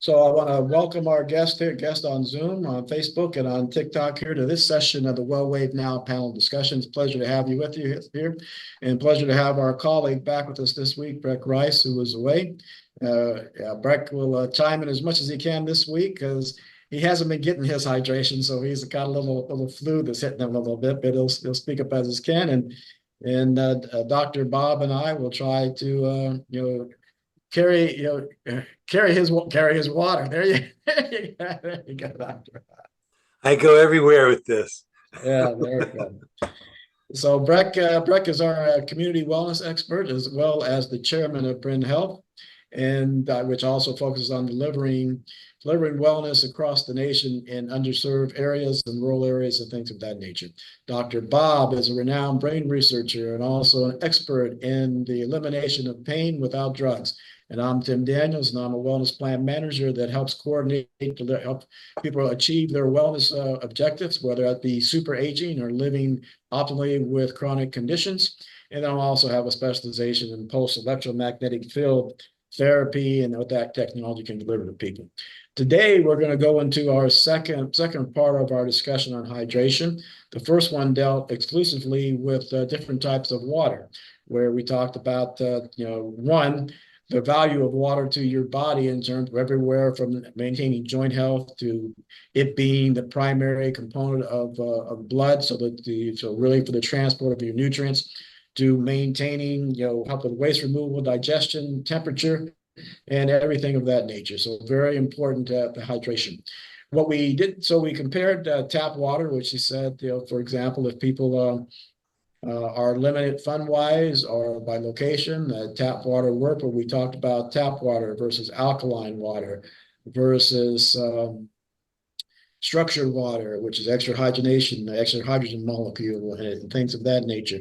So I want to welcome our guest on Zoom, on Facebook, and on TikTok here to this session of the WellWaveNOW panel discussions. Pleasure to have you with you here, and pleasure to have our colleague back with us this week, Breck Rice, who was away. Breck will chime in as much as he can this week because he hasn't been getting his hydration, so he's got a little flu that's hitting him a little bit, but he'll speak up as he can. And Dr. Bob and I will try to carry carry his water. There you go, doctor. I go everywhere with this. Yeah, very good. So Breck is our community wellness expert as well as the chairman of Bryn Health, and which also focuses on delivering wellness across the nation in underserved areas and rural areas and things of that nature. Dr. Bob is a renowned brain researcher and also an expert in the elimination of pain without drugs. And I'm Tim Daniels, and I'm a wellness plan manager that helps coordinate to help people achieve their wellness objectives, whether that be super aging or living optimally with chronic conditions. And then I'll also have a specialization in pulse electromagnetic field therapy and what that technology can deliver to people. Today, we're going to go into our second part of our discussion on hydration. The first one dealt exclusively with different types of water, where we talked about, one, the value of water to your body in terms of everywhere from maintaining joint health to it being the primary component of blood, so really for the transport of your nutrients, to maintaining, help with waste removal, digestion, temperature, and everything of that nature. So very important the hydration. What we did, so we compared tap water, which he said, for example, if people are limited fund-wise or by location, tap water work, where we talked about tap water versus alkaline water versus structured water, which is extra hydrogenation, extra hydrogen molecule, and things of that nature.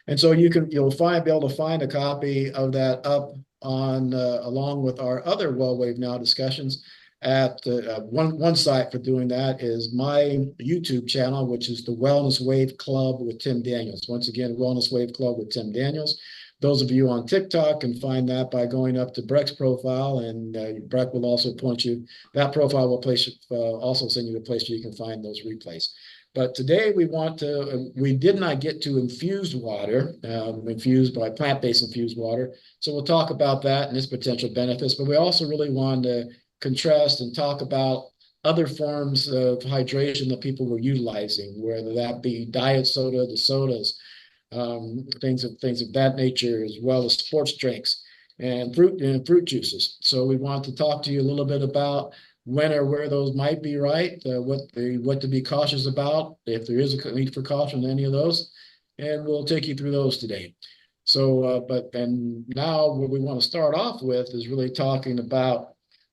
And so you'll be able to find a copy of that up on along with our other WellWaveNOW discussions at one site for doing that is my YouTube channel, which is the Wellness Wave Club with Tim Daniels. Once again, Wellness Wave Club with Tim Daniels. Those of you on TikTok can find that by going up to Breck's profile, and Breck will also point you. That profile will also send you a place where you can find those replays. But today we did not get to infused water, infused by plant-based infused water. So we'll talk about that and its potential benefits. But we also really wanted to contrast and talk about other forms of hydration that people were utilizing, whether that be diet soda, the sodas, things of that nature, as well as sports drinks and fruit juices. So we want to talk to you a little bit about when or where those might be right, what to be cautious about, if there is a need for caution in any of those, and we'll take you through those today. So, and now what we want to start off with is really talking about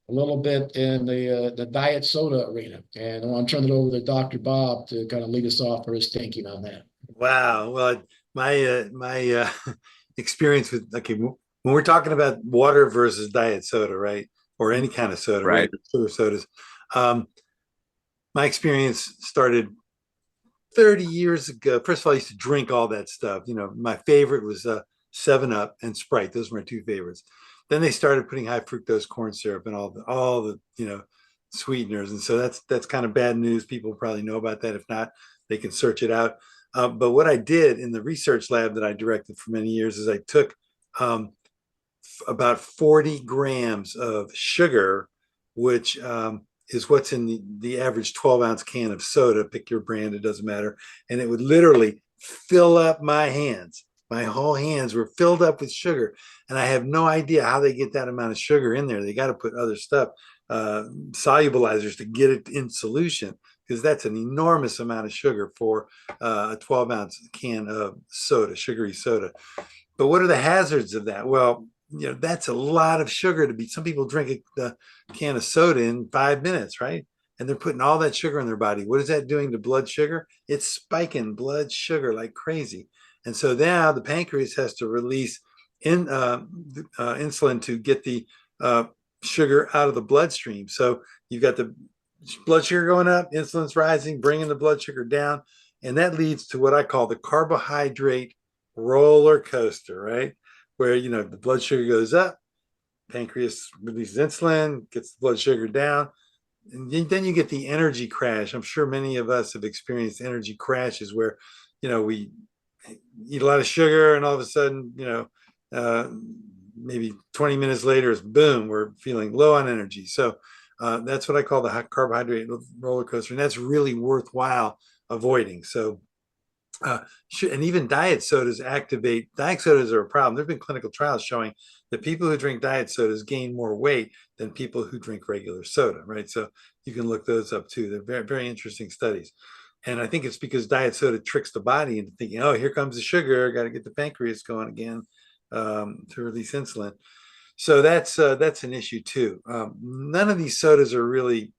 a little bit in the diet soda arena, and I want to turn it over to Dr. Bob to kind of lead us off for his thinking on that. Wow. Well, my experience with when we're talking about water versus diet soda, right, or any kind of soda, Right. regular sodas, my experience started 30 years ago. First of all, I used to drink all that stuff. My favorite was 7-Up and Sprite. Those were my two favorites. Then they started putting high fructose corn syrup and all the sweeteners, and so that's kind of bad news. People probably know about that. If not, they can search it out. But what I did in the research lab that I directed for many years is I took about 40 grams of sugar, which is what's in the average 12-ounce can of soda. Pick your brand, it doesn't matter. And it would literally fill up my hands. My whole hands were filled up with sugar. And I have no idea how they get that amount of sugar in there. They got to put other stuff, solubilizers, to get it in solution, because that's an enormous amount of sugar for a 12-ounce can of soda, sugary soda. But what are the hazards of that? Well, that's a lot of sugar to be. Some people drink a can of soda in 5 minutes, right? And they're putting all that sugar in their body. What is that doing to blood sugar? It's spiking blood sugar like crazy. And so now the pancreas has to release insulin to get the sugar out of the bloodstream. So you've got the blood sugar going up, insulin's rising, bringing the blood sugar down. And that leads to what I call the carbohydrate roller coaster, right? Where, the blood sugar goes up, pancreas releases insulin, gets the blood sugar down, and then you get the energy crash. I'm sure many of us have experienced energy crashes where, we eat a lot of sugar and all of a sudden, maybe 20 minutes later, is boom, we're feeling low on energy. So that's what I call the carbohydrate roller coaster, and that's really worthwhile avoiding. So and even diet sodas are a problem. There have been clinical trials showing that people who drink diet sodas gain more weight than people who drink regular soda, right? So you can look those up too. They're very, very interesting studies. And I think it's because diet soda tricks the body into thinking, oh, here comes the sugar, got to get the pancreas going again to release insulin. So that's an issue too. None of these sodas are really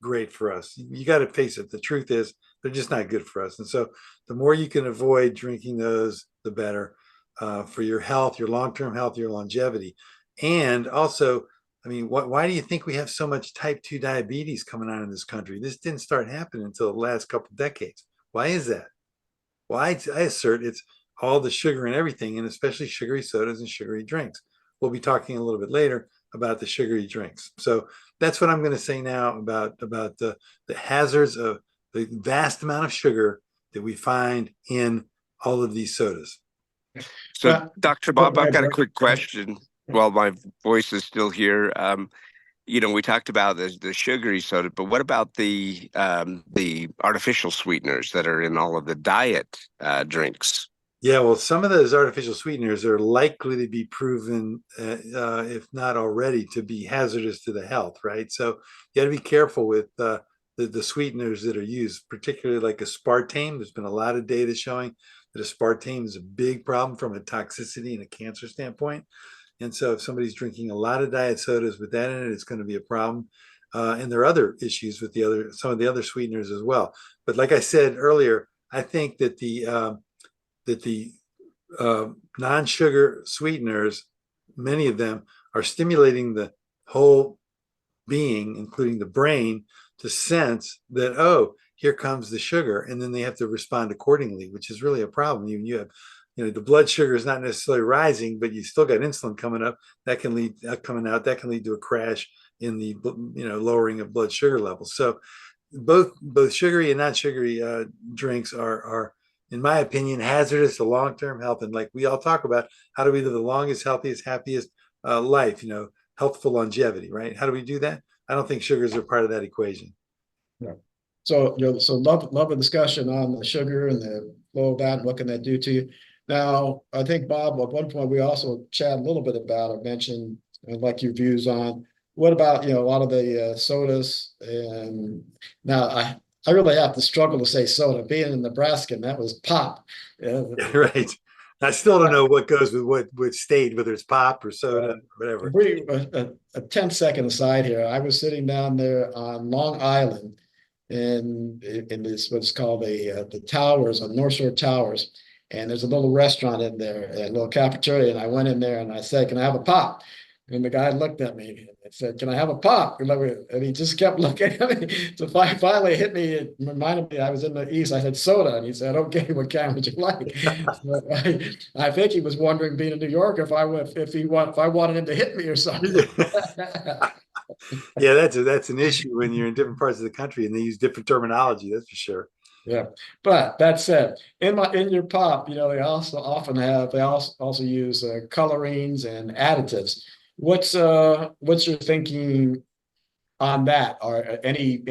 great for us. You got to face it. The truth is, they're just not good for us. And so, the more you can avoid drinking those, the better for your health, your long-term health, your longevity, and also, I mean, why do you think we have so much type 2 diabetes coming on in this country? This didn't start happening until the last couple of decades. Why is that? Well, I assert it's all the sugar and everything, and especially sugary sodas and sugary drinks. We'll be talking a little bit later about the sugary drinks. So that's what I'm going to say now about the hazards of the vast amount of sugar that we find in all of these sodas. So, Dr. Bob, I've got a quick question while my voice is still here. We talked about the sugary soda, but what about the artificial sweeteners that are in all of the diet drinks? Yeah, well, some of those artificial sweeteners are likely to be proven, if not already, to be hazardous to the health, right? So you got to be careful with the sweeteners that are used, particularly like aspartame. There's been a lot of data showing that aspartame is a big problem from a toxicity and a cancer standpoint. And so if somebody's drinking a lot of diet sodas with that in it, it's going to be a problem. And there are other issues with some of the other sweeteners as well. But like I said earlier, I think that the non-sugar sweeteners, many of them are stimulating the whole being, including the brain, to sense that, oh, here comes the sugar, and then they have to respond accordingly, which is really a problem. You have, the blood sugar is not necessarily rising, but you still got insulin coming up. That can lead to a crash in the lowering of blood sugar levels. So both sugary and non-sugary drinks are, in my opinion, hazardous to long-term health. And like we all talk about, how do we live the longest, healthiest, happiest life? Healthful longevity, right? How do we do that? I don't think sugars are part of that equation. Yeah. So love a discussion on the sugar and the flow of that and what can that do to you. Now, I think Bob, at one point we also chatted a little bit about or mentioned and like your views on what about a lot of the sodas. And now I really have to struggle to say soda. Being in Nebraska, and that was pop. Right. I still don't know what goes with what state, whether it's pop or soda, whatever. A 10-second aside here. I was sitting down there on Long Island in this what's called the Towers, on North Shore Towers. And there's a little restaurant in there, a little cafeteria. And I went in there and I said, "Can I have a pop?" And the guy looked at me and said, "Can I have a pop?" And he just kept looking at me. So finally it hit me. It reminded me I was in the East. I said, "Soda." And he said, "Okay, what kind would you like?" So I think he was wondering, being in New York, if I wanted him to hit me or something. Yeah, that's an issue when you're in different parts of the country and they use different terminology. That's for sure. Yeah, but that said, in your pop, they also use colorings and additives. What's your thinking on that? Or any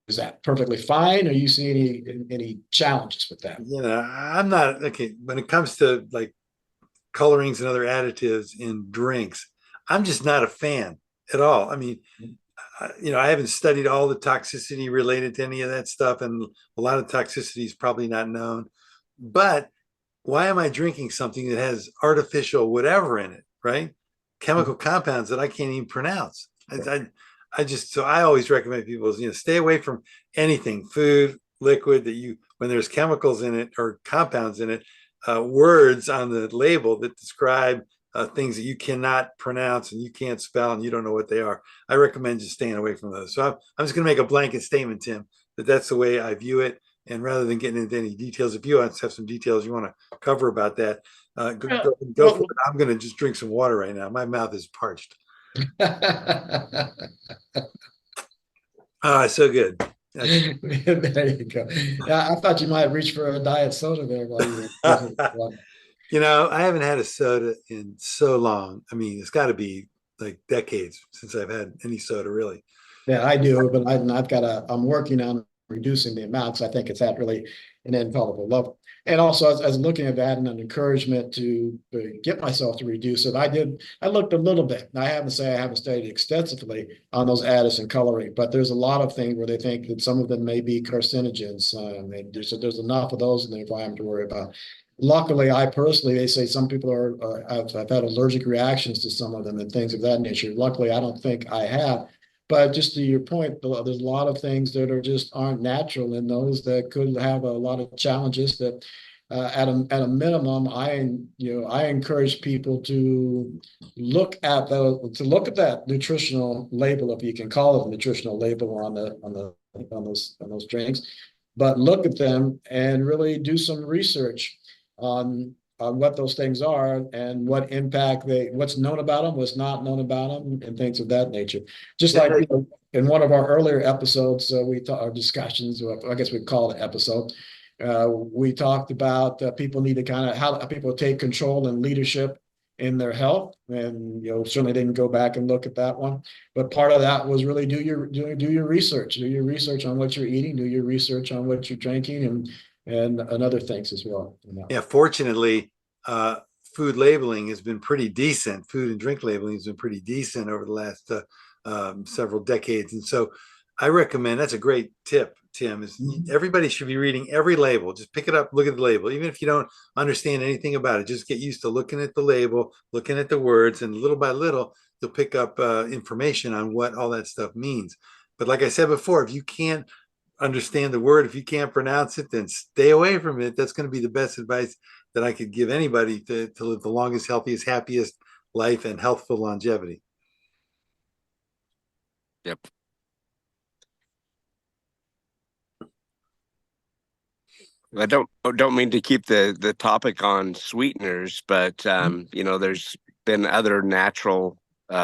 is that perfectly fine? Or you see any challenges with that? I'm not okay when it comes to like colorings and other additives in drinks. I'm just not a fan at all. I mean, I haven't studied all the toxicity related to any of that stuff, and a lot of toxicity is probably not known. But why am I drinking something that has artificial whatever in it, right? Chemical compounds that I can't even pronounce. I always recommend people, stay away from anything, food, liquid, when there's chemicals in it or compounds in it, words on the label that describe things that you cannot pronounce and you can't spell and you don't know what they are. I recommend just staying away from those. So I'm just going to make a blanket statement, Tim, that's the way I view it. And rather than getting into any details, if you have some details you want to cover about that, Go for it. I'm going to just drink some water right now. My mouth is parched. So good. There you go. Yeah, I thought you might reach for a diet soda there while you were. I haven't had a soda in so long. I mean, it's got to be like decades since I've had any soda, really. Yeah, I do, but I'm working on reducing the amounts. I think it's at really an intolerable level. And also, as looking at that and an encouragement to get myself to reduce it, I looked a little bit. I haven't say I haven't studied extensively on those additives and coloring, but there's a lot of things where they think that some of them may be carcinogens. And there's enough of those in the environment to worry about. Luckily, they say some people have had allergic reactions to some of them and things of that nature. Luckily, I don't think I have. But just to your point, there's a lot of things that aren't natural in those that could have a lot of challenges that at a minimum, I encourage people to look at that nutritional label, if you can call it a nutritional label on those drinks, but look at them and really do some research on what those things are and what impact what's known about them, what's not known about them, and things of that nature. Just like in one of our earlier episodes, our discussions, I guess we'd call it episode. We talked about people need to how people take control and leadership in their health, and certainly didn't go back and look at that one. But part of that was really do your research, on what you're eating, do your research on what you're drinking, and other things as well. Yeah, fortunately, food labeling has been pretty decent. Food and drink labeling has been pretty decent over the last several decades. And so I recommend, that's a great tip, Tim, is everybody should be reading every label. Just pick it up, look at the label. Even if you don't understand anything about it, just get used to looking at the label, looking at the words, and little by little, you'll pick up information on what all that stuff means. But like I said before, if you can't understand the word, if you can't pronounce it, then stay away from it. That's going to be the best advice that I could give anybody to live the longest, healthiest, happiest life and healthful longevity. Yep. I don't mean to keep the topic on sweeteners, but there's been other natural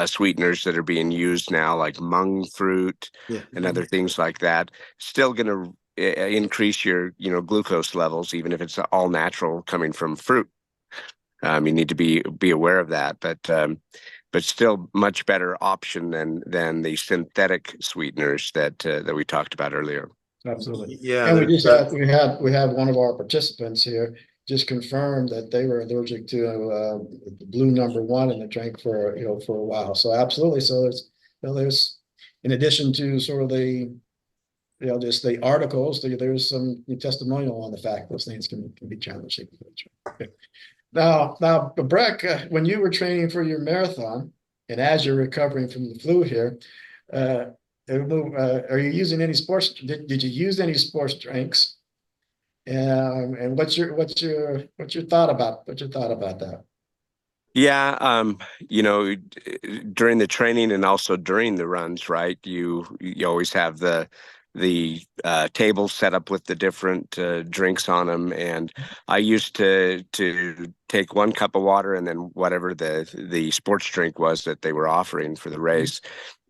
sweeteners that are being used now, like monk fruit and other things like that. Still going to increase your glucose levels, even if it's all natural coming from fruit. You need to be aware of that, but still much better option than the synthetic sweeteners that we talked about earlier. Absolutely. Yeah. And we have one of our participants here just confirmed that they were allergic to the blue number one in the drink for a while. So absolutely. So there's in addition to sort of the just the articles, there's some testimonial on the fact those things can be challenging. Okay. Now, Breck, when you were training for your marathon, and as you're recovering from the flu here, are you using any sports? Did you use any sports drinks? And what's your thought about that? Yeah, during the training and also during the runs, right? You always have the table set up with the different drinks on them, and I used to take 1 cup of water and then whatever the sports drink was that they were offering for the race.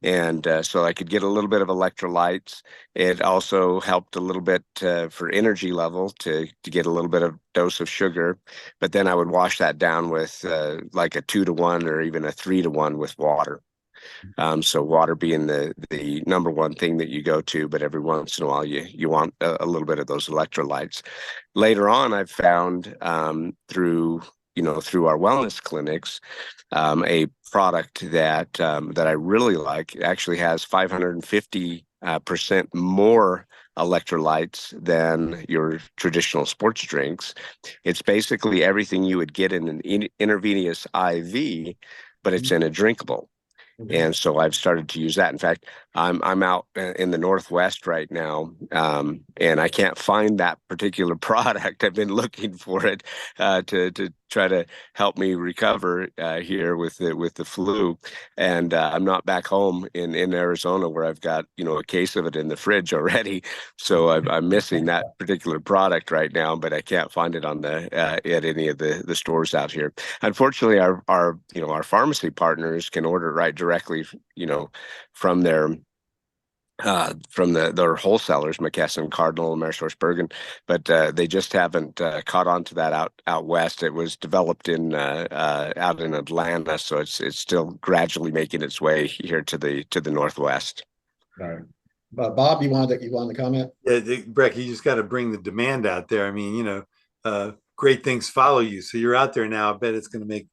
And so I could get a little bit of electrolytes. It also helped a little bit for energy level to get a little bit of dose of sugar. But then I would wash that down with like a 2-to-1 or even a 3-to-1 with water. So water being the number one thing that you go to, but every once in a while you want a little bit of those electrolytes. Later on, I've found through our wellness clinics, a product that I really like. It actually has 550% more electrolytes than your traditional sports drinks. It's basically everything you would get in an intravenous IV, but it's in a drinkable. And so I've started to use that. In fact, I'm out in the Northwest right now, and I can't find that particular product. I've been looking for it to try to help me recover here with the flu. And I'm not back home in Arizona where I've got, a case of it in the fridge already. So I'm missing that particular product right now, but I can't find it on at any of the stores out here. Unfortunately, our pharmacy partners can order right directly, from their wholesalers, McKesson, Cardinal, AmerisourceBergen, but they just haven't caught on to that out west. It was developed out in Atlanta, so it's still gradually making its way here to the northwest. Right. But Bob, you wanted to comment? Yeah, Breck, you just got to bring the demand out there. I mean, great things follow you. So you're out there now. I bet it's going to make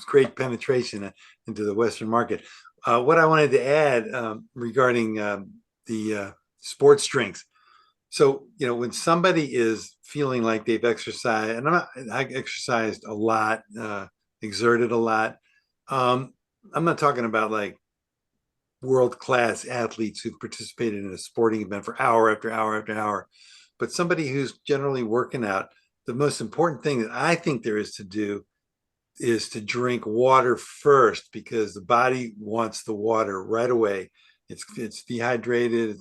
great penetration into the Western market. What I wanted to add regarding the sports drinks. So, when somebody is feeling like they've exercised, and I exercised a lot, exerted a lot. I'm not talking about like world-class athletes who've participated in a sporting event for hour after hour after hour, but somebody who's generally working out. The most important thing that I think there is to do is to drink water first, because the body wants the water right away. It's dehydrated.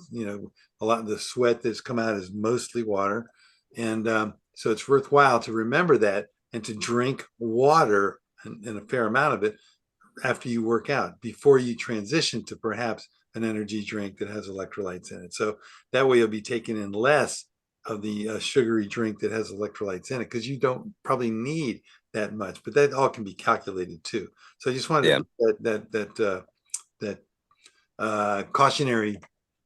A lot of the sweat that's come out is mostly water, and so it's worthwhile to remember that and to drink water and a fair amount of it after you work out, before you transition to perhaps an energy drink that has electrolytes in it. So that way you'll be taking in less of the sugary drink that has electrolytes in it, because you don't probably need that much, but that all can be calculated too. So I just wanted to put that cautionary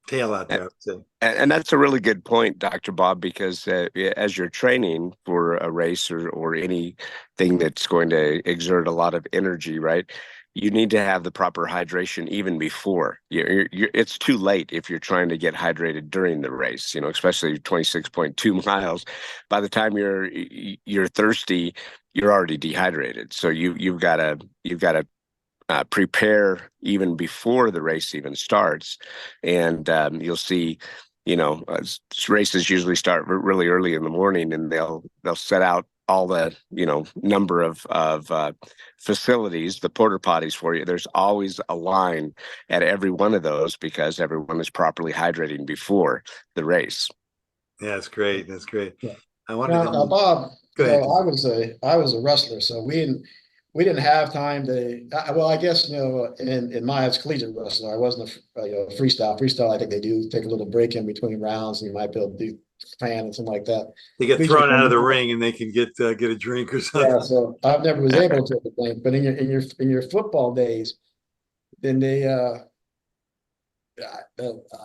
tale out there, I would say. And that's a really good point, Dr. Bob, because as you're training for a race or anything that's going to exert a lot of energy, right? You need to have the proper hydration even before. It's too late if you're trying to get hydrated during the race, especially 26.2 miles. By the time you're thirsty, you're already dehydrated. So you've got to prepare even before the race even starts, and you'll see, races usually start really early in the morning, and they'll set out all the number of facilities, the porta potties for you. There's always a line at every one of those because everyone is properly hydrating before the race. Yeah, that's great. That's great. Yeah. I wanted Now, Bob, go ahead. I was a wrestler, so we didn't have time to. Well, I guess in my as collegiate wrestler, I wasn't a freestyle. Freestyle, I think they do take a little break in between rounds, and you might be able to do fan and something like that. They get thrown out of the ring, and they can get a drink or something. Yeah, so I never was able to drink. But in your football days, then they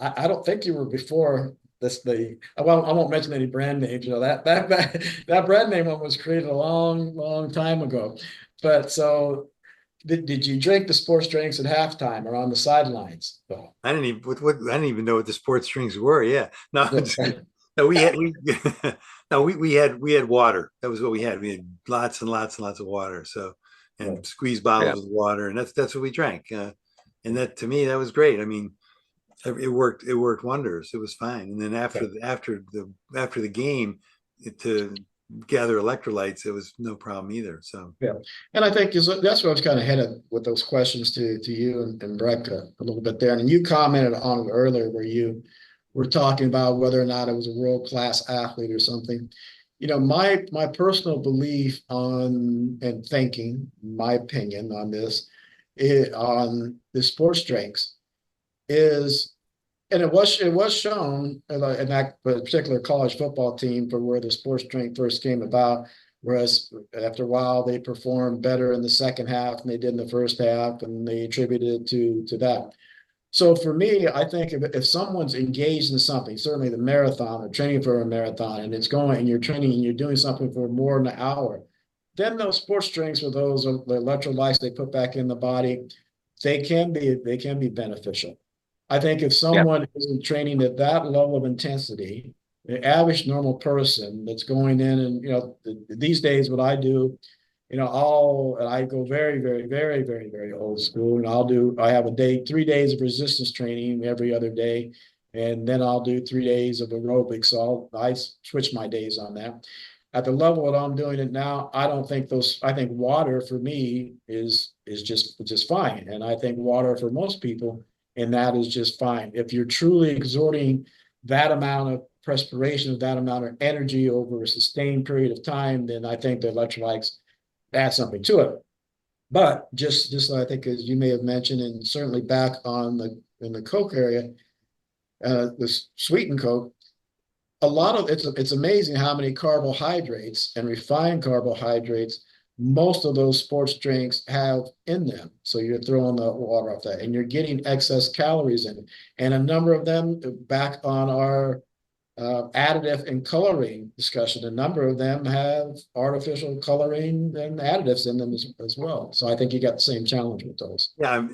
I don't think you were before this. I won't mention any brand names. That brand name one was created a long time ago. But so did you drink the sports drinks at halftime or on the sidelines? So, I didn't even know what the sports drinks were. Yeah, no, no, we had water. That was what we had. We had lots and lots and lots of water. So, and squeeze bottles of water, and that's what we drank. And that, to me, that was great. I mean, it worked wonders. It was fine. And then after the game, to gather electrolytes, it was no problem either. So yeah, and I think that's where I was kind of headed with those questions to you and Breck a little bit there. And you commented on it earlier where you were talking about whether or not it was a world-class athlete or something. My personal belief and thinking, my opinion on this, on the sports drinks is, and it was shown in that particular college football team for where the sports drink first came about, whereas after a while they performed better in the second half than they did in the first half, and they attributed it to that. So for me, I think if someone's engaged in something, certainly the marathon or training for a marathon, and it's going and you're training and you're doing something for more than an hour, then those sports drinks or those the electrolytes they put back in the body, they can be beneficial. I think if someone isn't training at that level of intensity, the average normal person that's going in and these days what I do, I go very, very, very, very, very old school, and I have 3 days of resistance training every other day, and then I'll do 3 days of aerobics. So I switch my days on that. at the level that I'm doing it now, I don't think I think water for me is just fine. And I think water for most people, and that is just fine. If you're truly exerting that amount of perspiration, that amount of energy over a sustained period of time, then I think the electrolytes add something to it. But just I think, as you may have mentioned, and certainly back on in the Coke area, the sweetened Coke, a lot of it's amazing how many carbohydrates and refined carbohydrates most of those sports drinks have in them. So you're throwing the water off that, and you're getting excess calories in it. And a number of them, back on our additive and coloring discussion, a number of them have artificial coloring and additives in them as well. So I think you got the same challenge with those. Yeah,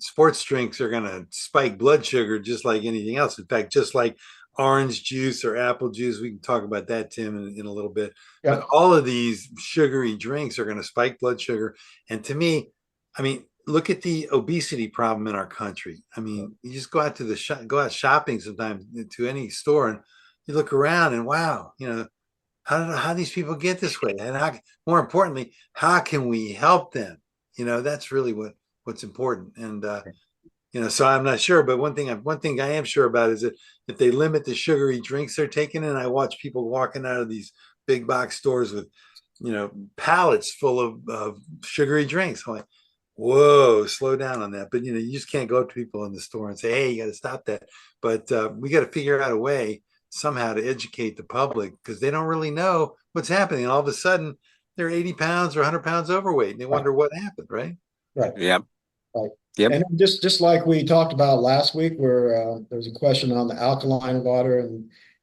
sports drinks are going to spike blood sugar just like anything else. In fact, just like orange juice or apple juice, we can talk about that, Tim, in a little bit. Yeah. But all of these sugary drinks are going to spike blood sugar. And to me, I mean, look at the obesity problem in our country. I mean, you just go out to go out shopping sometimes to any store, and you look around, and wow, how these people get this way, and more importantly, how can we help them? That's really what's important. And so I'm not sure, but one thing I am sure about is that if they limit the sugary drinks they're taking in, I watch people walking out of these big box stores with pallets full of sugary drinks. I'm like, whoa, slow down on that. But you just can't go up to people in the store and say, hey, you got to stop that. But we got to figure out a way somehow to educate the public, because they don't really know what's happening. And all of a sudden they're 80 pounds or 100 pounds overweight, and they wonder what happened, right? Right. Yep. Right. Yep. And just like we talked about last week, where there was a question on the alkaline water,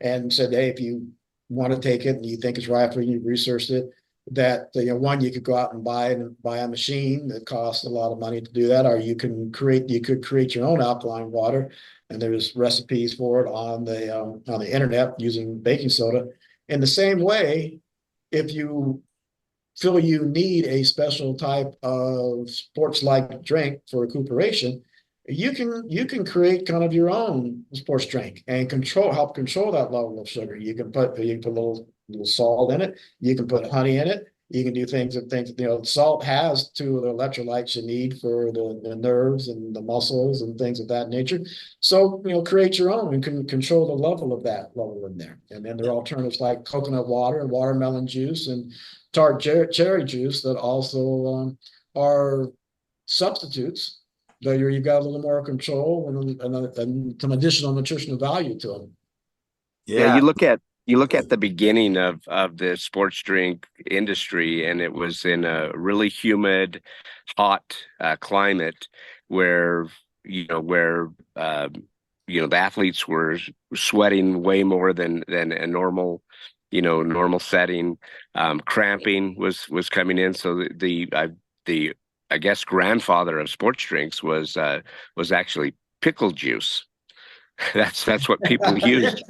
and said, hey, if you want to take it and you think it's right for you, you've researched it, that one, you could go out and buy a machine that costs a lot of money to do that, or you could create your own alkaline water, and there's recipes for it on the internet using baking soda. In the same way, if you feel you need a special type of sports-like drink for recuperation, you can create kind of your own sports drink and help control that level of sugar. You can put a little salt in it. You can put honey in it. You can do things. Salt has two of the electrolytes you need for the nerves and the muscles and things of that nature. So create your own and can control the level of that level in there. And then there are alternatives like coconut water and watermelon juice and tart cherry juice that also are substitutes, though you've got a little more control and some additional nutritional value to them. Yeah, you look at the beginning of the sports drink industry, and it was in a really humid, hot climate where the athletes were sweating way more than a normal setting. Cramping was coming in, so the I guess grandfather of sports drinks was actually pickle juice. That's what people used.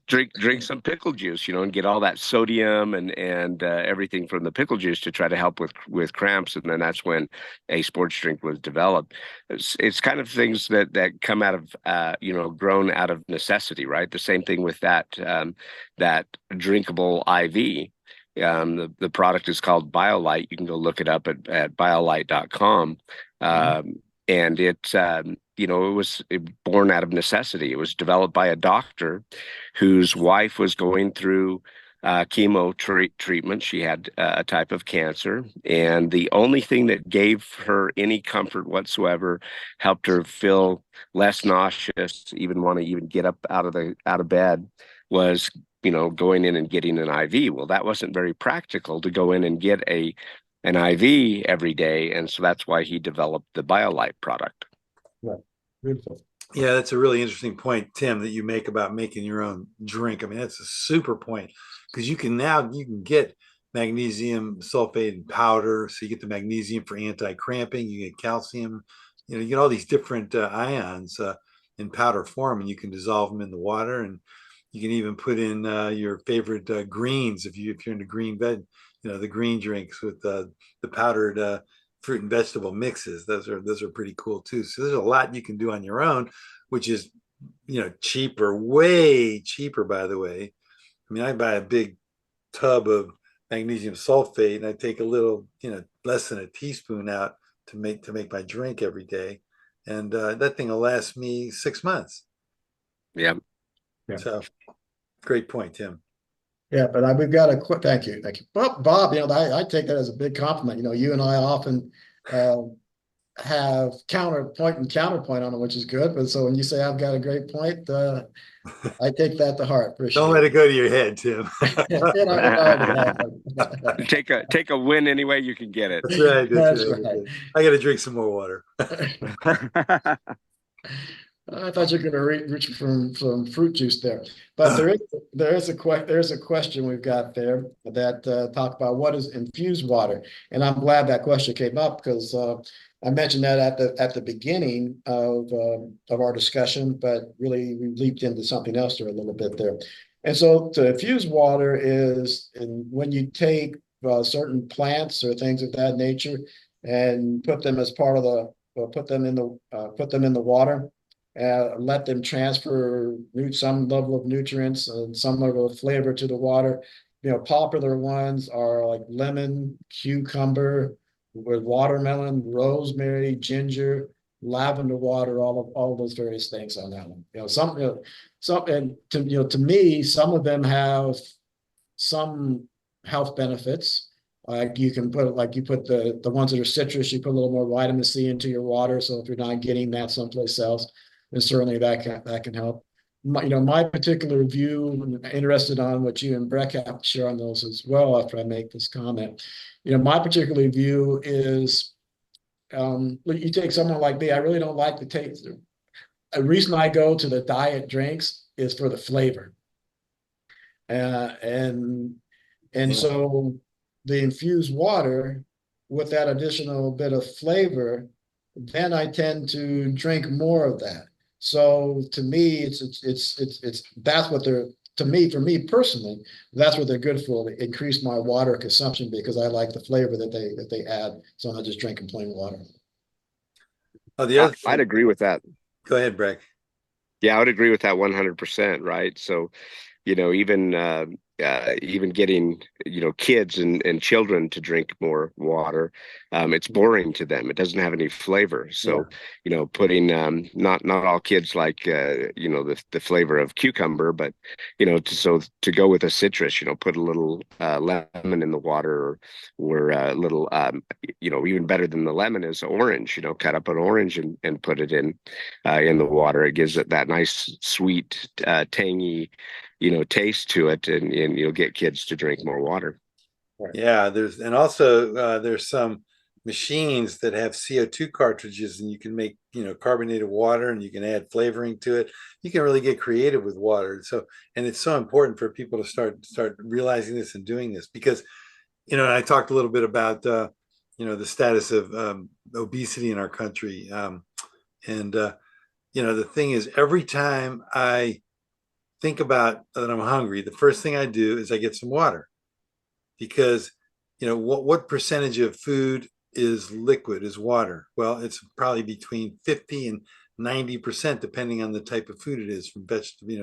Drink some pickle juice, and get all that sodium and everything from the pickle juice to try to help with cramps. And then that's when a sports drink was developed. It's kind of things that come out of grown out of necessity, right? The same thing with that drinkable IV. The product is called BioLite. You can go look it up at biolite.com. And it was born out of necessity. It was developed by a doctor whose wife was going through chemo treatment. She had a type of cancer, and the only thing that gave her any comfort whatsoever, helped her feel less nauseous, even want to get up out of bed, was going in and getting an IV. Well, that wasn't very practical to go in and get an IV every day, and so that's why he developed the BioLite product. Right. Beautiful. Yeah, that's a really interesting point, Tim, that you make about making your own drink. I mean, that's a super point, because you can get magnesium sulfate in powder, so you get the magnesium for anti-cramping. You get calcium, you get all these different ions in powder form, and you can dissolve them in the water, and you can even put in your favorite greens if you're into green veg. The green drinks with the powdered fruit and vegetable mixes. Those are pretty cool too. So there's a lot you can do on your own, which is cheaper, way cheaper, by the way. I mean, I buy a big tub of magnesium sulfate, and I take a little, less than a teaspoon out to make my drink every day, and that thing will last me 6 months. Yeah. So, great point, Tim. Yeah, but we've got thank you. Bob, I take that as a big compliment. You and I often have counterpoint and counterpoint on it, which is good. But so when you say I've got a great point, I take that to heart. Appreciate Don't let it go to your head, Tim. Take a win any way you can get it. That's right. That's right. I got to drink some more water. I thought you were going to reach from some fruit juice there, but there's a question we've got there that talk about what is infused water, and I'm glad that question came up because I mentioned that at the beginning of our discussion, but really we leaped into something else there a little bit there, and so to infuse water is when you take certain plants or things of that nature and put them as part of put them in the water. Let them transfer some level of nutrients and some level of flavor to the water. Popular ones are like lemon, cucumber, with watermelon, rosemary, ginger, lavender water, all of those various things on that one. And to me, some of them have some health benefits. Like you put the ones that are citrus, you put a little more vitamin C into your water. So if you're not getting that someplace else, and certainly that can help. My particular view, I'm interested on what you and Breck have to share on those as well after I make this comment. My particular view is you take someone like me, I really don't like the taste. A reason I go to the diet drinks is for the flavor. And so the infused water with that additional bit of flavor, then I tend to drink more of that. So to me, that's what for me personally, that's what they're good for. They increase my water consumption because I like the flavor that they add. So I'm not just drinking plain water. Oh, I'd agree with that. Go ahead, Breck. Yeah, I would agree with that 100%. Right. So, even getting kids and children to drink more water, it's boring to them. It doesn't have any flavor. So putting not all kids like the flavor of cucumber, but to go with a citrus, put a little lemon in the water, or a little even better than the lemon is orange. Cut up an orange and put it in the water. It gives it that nice sweet tangy taste to it, and you'll get kids to drink more water. Yeah, there's some machines that have CO2 cartridges, and you can make carbonated water, and you can add flavoring to it. You can really get creative with water. And it's so important for people to start realizing this and doing this, because I talked a little bit about the status of obesity in our country, and the thing is, every time I think about that I'm hungry, the first thing I do is I get some water, because what percentage of food is liquid, is water? Well, it's probably between 50 and 90%, depending on the type of food it is, from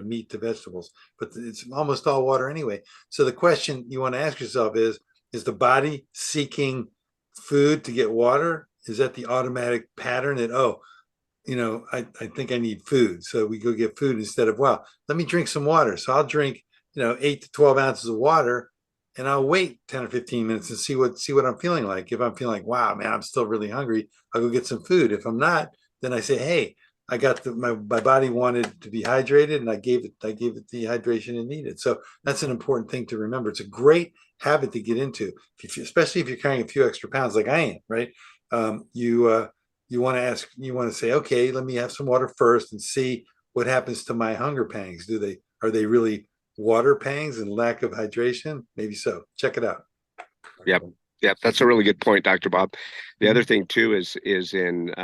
meat to vegetables, but it's almost all water anyway. So the question you want to ask yourself is the body seeking food to get water? Is that the automatic pattern that, I think I need food, so we go get food, instead of, well, let me drink some water. So I'll drink 8 to 12 ounces of water, and I'll wait 10 or 15 minutes and see what I'm feeling like. If I'm feeling like, wow, man, I'm still really hungry, I'll go get some food. If I'm not, then I say, hey, I got my body wanted to be hydrated, and I gave it the hydration it needed. So that's an important thing to remember. It's a great habit to get into, especially if you're carrying a few extra pounds like I am, right? You want to say, okay, let me have some water first and see what happens to my hunger pangs. Are they really water pangs and lack of hydration? Maybe so. Check it out. Yep. That's a really good point, Dr. Bob. The other thing too is in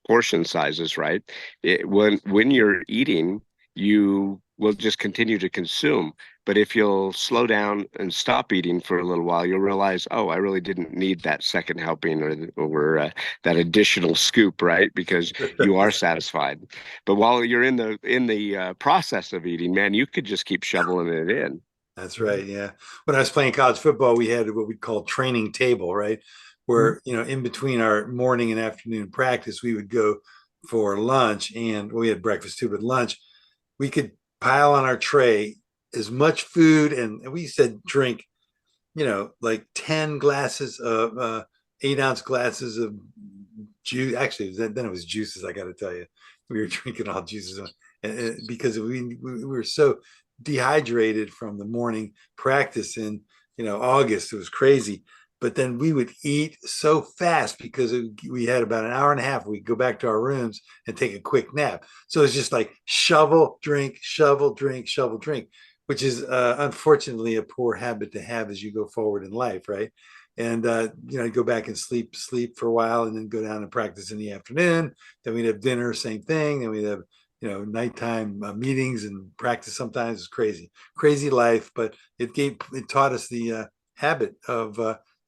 portion sizes, right? When you're eating, you will just continue to consume. But if you'll slow down and stop eating for a little while, you'll realize, oh, I really didn't need that second helping or that additional scoop, right? Because you are satisfied. But while you're in the process of eating, man, you could just keep shoveling it in. That's right. Yeah. When I was playing college football, we had what we call training table, right? Where, in between our morning and afternoon practice, we would go for lunch, and we had breakfast too, but lunch, we could pile on our tray as much food, and we said drink, like 10 glasses of 8-ounce glasses of juice. Actually, then it was juices. I got to tell you, we were drinking all juices because we were so dehydrated from the morning practice in August. It was crazy. But then we would eat so fast because we had about an hour and a half. We'd go back to our rooms and take a quick nap. So it's just like shovel, drink, shovel, drink, shovel, drink, which is unfortunately a poor habit to have as you go forward in life, right? And go back and sleep for a while, and then go down and practice in the afternoon. Then we'd have dinner, same thing. Then we'd have nighttime meetings and practice. Sometimes it's crazy life, but it taught us the habit of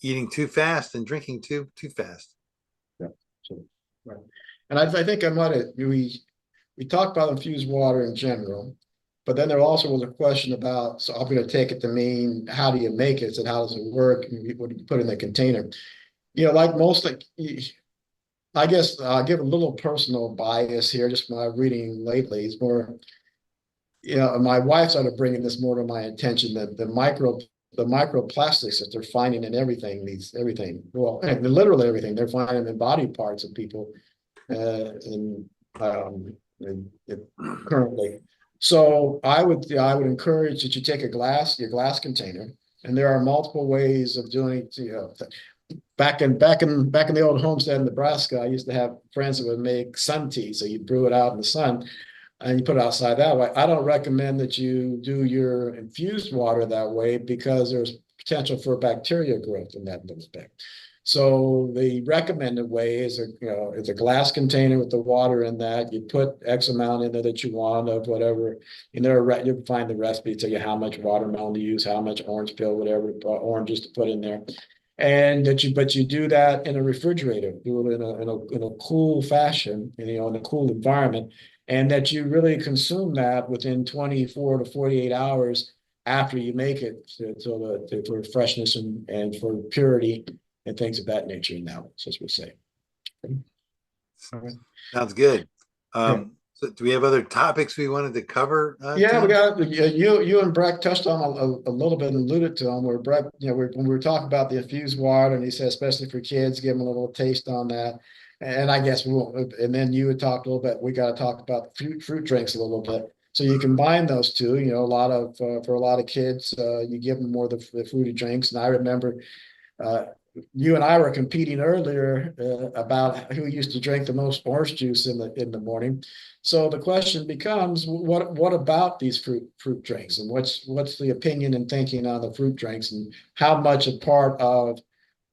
eating too fast and drinking too fast. Yeah, so, right. And I think I might have we talked about infused water in general, but then there also was a question about, so I'm going to take it to mean, how do you make it? And how does it work? And what do you put in the container? Like most, like, I guess I'll give a little personal bias here, just my reading lately. It's more, my wife started bringing this more to my attention, that the microplastics that they're finding in everything. Well, literally everything. They're finding in body parts of people, currently. So I would encourage that you take your glass container, and there are multiple ways of doing it. Back in the old homestead in Nebraska, I used to have friends that would make sun tea. So you brew it out in the sun and you put it outside that way. I don't recommend that you do your infused water that way, because there's potential for bacteria growth in that respect. So the recommended way is a glass container with the water in that. You put X amount in there that you want of whatever. You'll find the recipe tell you how much watermelon to use, how much orange peel, whatever oranges to put in there. And but you do that in a refrigerator, do it in a cool fashion, in a cool environment, and that you really consume that within 24 to 48 hours after you make it, for freshness and for purity and things of that nature. Now, as we say. All right. Sounds good. Yeah. So do we have other topics we wanted to cover? Yeah, Tim? we got you and Breck touched on a little bit and alluded to them. Where Breck, when we were talking about the infused water, and he said especially for kids, give them a little taste on that. And I guess we won't. And then you had talked a little bit. We got to talk about fruit drinks a little bit. So you combine those two. A lot of for a lot of kids, you give them more the fruity drinks. And I remember you and I were competing earlier about who used to drink the most orange juice in the morning. So the question becomes, what about these fruit drinks, and what's the opinion and thinking on the fruit drinks, and how much a part of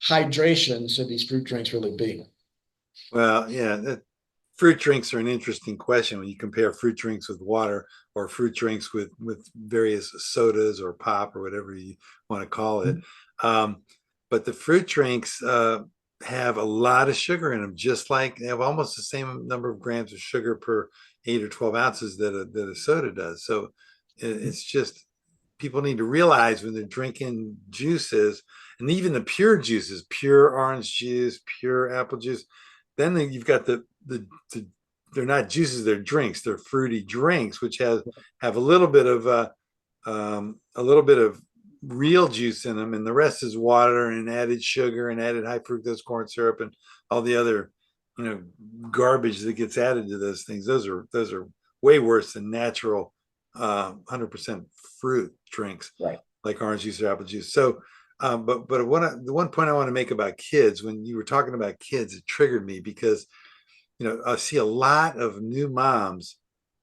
hydration should these fruit drinks really be? Well, yeah, fruit drinks are an interesting question when you compare fruit drinks with water, or fruit drinks with various sodas or pop or whatever you want to call it. But the fruit drinks have a lot of sugar in them, just like they have almost the same number of grams of sugar per 8 or 12 ounces that a soda does. So it's just, people need to realize when they're drinking juices, and even the pure juices, pure orange juice, pure apple juice, then you've got the they're not juices, they're drinks. They're fruity drinks, which have a little bit of real juice in them, and the rest is water and added sugar and added high fructose corn syrup and all the other garbage that gets added to those things. Those are way worse than natural 100% fruit drinks, Right, like orange juice or apple juice. So but the one point I want to make about kids, when you were talking about kids, it triggered me because I see a lot of new moms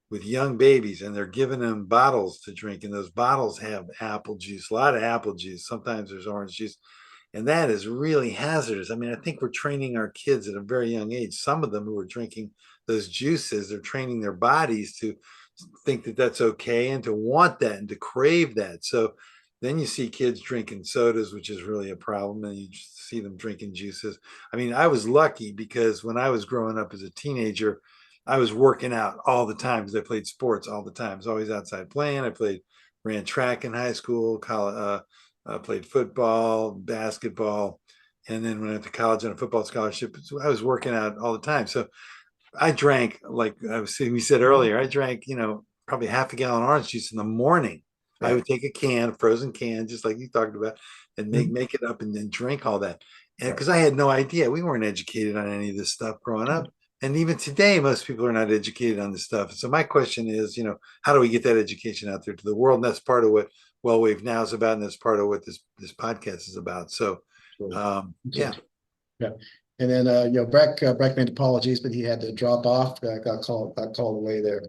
with young babies, and they're giving them bottles to drink, and those bottles have apple juice, a lot of apple juice. Sometimes there's orange juice, and that is really hazardous. I mean, I think we're training our kids at a very young age. Some of them who are drinking those juices, they're training their bodies to think that that's okay and to want that and to crave that. So then you see kids drinking sodas, which is really a problem, and you just see them drinking juices. I mean, I was lucky because when I was growing up as a teenager, I was working out all the time because I played sports all the time. I was always outside playing. I played ran track in high school, college, played football, basketball, and then when I went to college on a football scholarship, I was working out all the time. So I drank, like we said earlier, I drank, probably half a gallon orange juice in the morning. I would take a can, a frozen can, just like you talked about, and make it up and then drink all that. And because I had no idea, we weren't educated on any of this stuff growing up. And even today, most people are not educated on this stuff. So my question is, how do we get that education out there to the world? And that's part of what WellWaveNOW is about, and that's part of what this podcast is about. So, yeah. And then Breck made apologies, but he had to drop off. Got called away there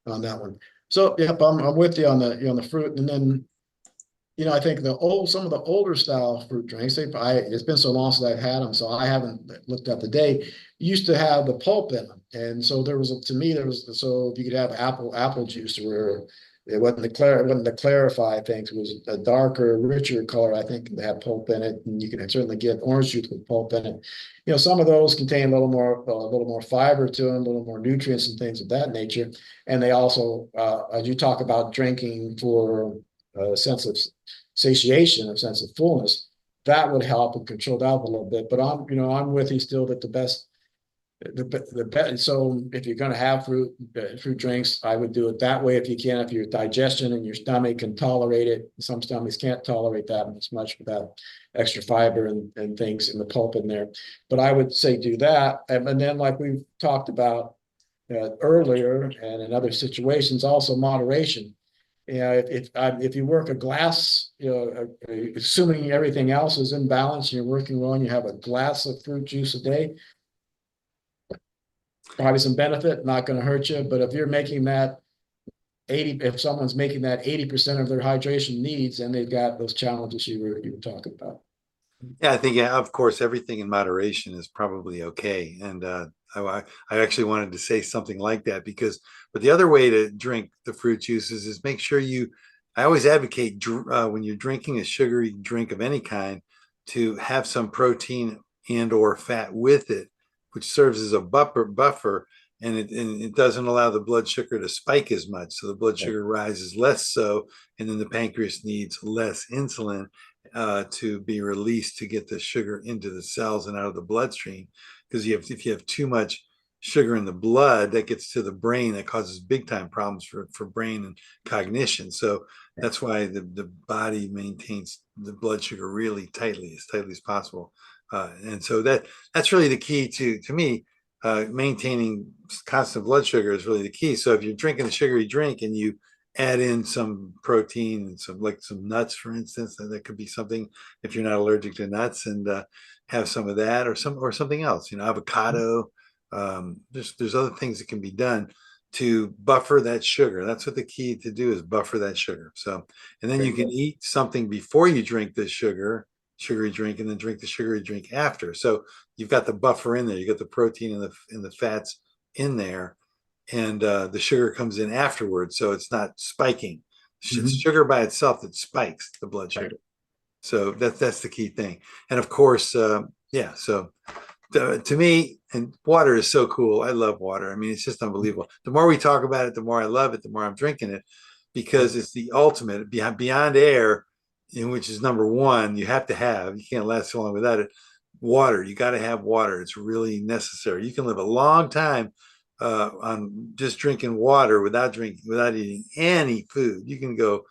on that one. So yep, I'm with you on the fruit. And then I think some of the older style fruit drinks, it's been so long since I've had them, so I haven't looked up the date. Used to have the pulp in them, and so so if you could have apple juice, where it wasn't the clarify things, it was a darker, richer color. I think they had pulp in it, and you can certainly get orange juice with pulp in it. Some of those contain a little more fiber to them, a little more nutrients and things of that nature. And they also, as you talk about drinking for a sense of satiation, a sense of fullness, that would help and control that a little bit. But I'm with you still that the best. So if you're going to have fruit drinks, I would do it that way if you can. If your digestion and your stomach can tolerate it, some stomachs can't tolerate that much without extra fiber and things in the pulp in there. But I would say do that, and then like we've talked about earlier, and in other situations, also moderation. If you work a glass, assuming everything else is in balance, and you're working well, and you have a glass of fruit juice a day, probably some benefit, not going to hurt you. But if you're making that if someone's making that 80% of their hydration needs, and they've got those challenges you were talking about. Yeah, I think, of course, everything in moderation is probably okay. And I actually wanted to say something like that but the other way to drink the fruit juices is make sure I always advocate when you're drinking a sugary drink of any kind to have some protein and or fat with it, which serves as a buffer, and it doesn't allow the blood sugar to spike as much. So the blood sugar rises less so, and then the pancreas needs less insulin to be released to get the sugar into the cells and out of the bloodstream. Because if you have too much sugar in the blood, that gets to the brain, that causes big time problems for brain and cognition. So that's why the body maintains the blood sugar really tightly as possible. And so that's really the key to me. Maintaining constant blood sugar is really the key. So if you're drinking a sugary drink and you add in some protein and some nuts, for instance, that could be something if you're not allergic to nuts, and have some of that or something else, avocado. There's other things that can be done to buffer that sugar. That's what the key to do is buffer that sugar. So, and then you can eat something before you drink the sugary drink, and then drink the sugary drink after. So you've got the buffer in there. You got the protein and the fats in there, and the sugar comes in afterwards. So it's not spiking. It's sugar by itself that spikes the blood sugar. So that's the key thing. And of course, So to me, and water is so cool. I love water. I mean, it's just unbelievable. The more we talk about it, the more I love it, the more I'm drinking it, because it's the ultimate beyond air, which is number one. You can't last so long without it. Water. You got to have water. It's really necessary. You can live a long time on just drinking water without eating any food. You can go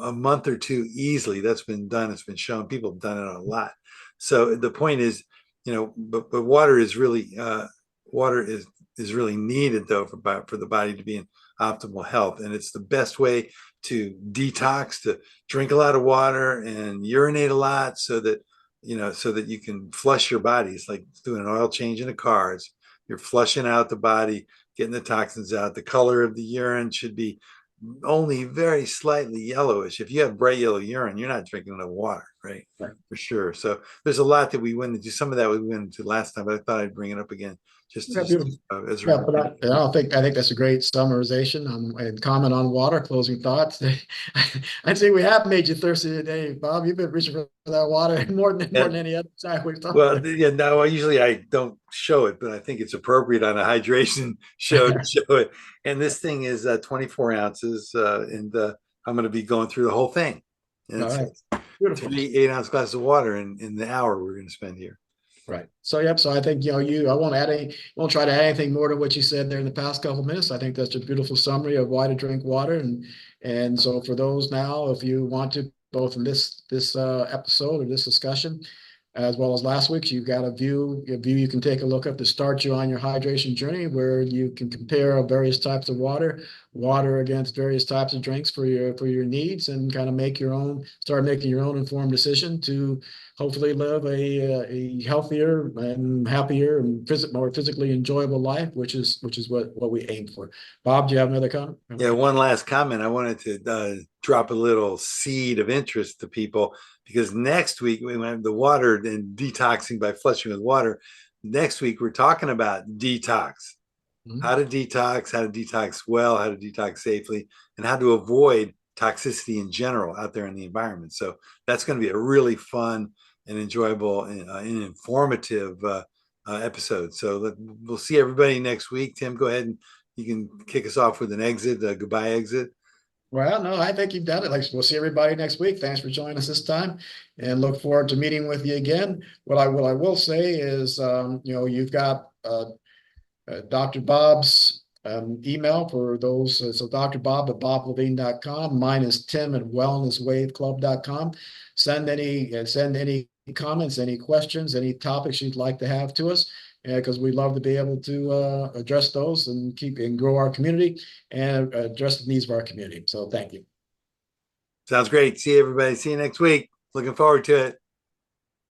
a month or two easily. That's been done. It's been shown. People have done it a lot. So the point is, but water is really really needed though for the body to be in optimal health, and it's the best way to detox, to drink a lot of water and urinate a lot, so that you can flush your body. It's like doing an oil change in a car. You're flushing out the body, getting the toxins out. The color of the urine should be only very slightly yellowish. If you have bright yellow urine, you're not drinking enough water, right? For sure. So there's a lot that we went into. Some of that we went into last time, but I thought I'd bring it up again just I think that's a great summarization and comment on water. Closing thoughts. I'd say we have made you thirsty today, Bob. You've been reaching for that water more than any other time we've talked. Well, yeah, no, usually I don't show it, but I think it's appropriate on a hydration show to show it. And this thing is 24 ounces, and I'm going to be going through the whole thing. And All right. it's Beautiful. 3 8-ounce glasses of water in the hour we're going to spend here. Right. So, yep. So I think, I won't try to add anything more to what you said there in the past couple of minutes. I think that's a beautiful summary of why to drink water. And so for those now, if you want to, both in this episode or this discussion, as well as last week's, you've got a view you can take a look at to start you on your hydration journey, where you can compare various types of water against various types of drinks for your needs, and kind of start making your own informed decision to hopefully live a healthier and happier and more physically enjoyable life, which is what we aim for. Bob, do you have another comment? Yeah, one last comment. I wanted to drop a little seed of interest to people, because next week we have the water and detoxing by flushing with water. Next week we're talking about detox, how to detox well, how to detox safely, and how to avoid toxicity in general out there in the environment. So that's going to be a really fun and enjoyable and informative episode. So we'll see everybody next week. Tim, go ahead and you can kick us off with an exit, a goodbye exit. Well, no, I think you've done it. Like, we'll see everybody next week. Thanks for joining us this time, and look forward to meeting with you again. What I will say is, you've got Dr. Bob's email for those. So Dr. Bob at boblevine.com. Mine is Tim at wellnesswaveclub.com. Send any comments, any questions, any topics you'd like to have to us, because we'd love to be able to address those and grow our community and address the needs of our community. So thank you. Sounds great. See you, everybody. See you next week. Looking forward to it.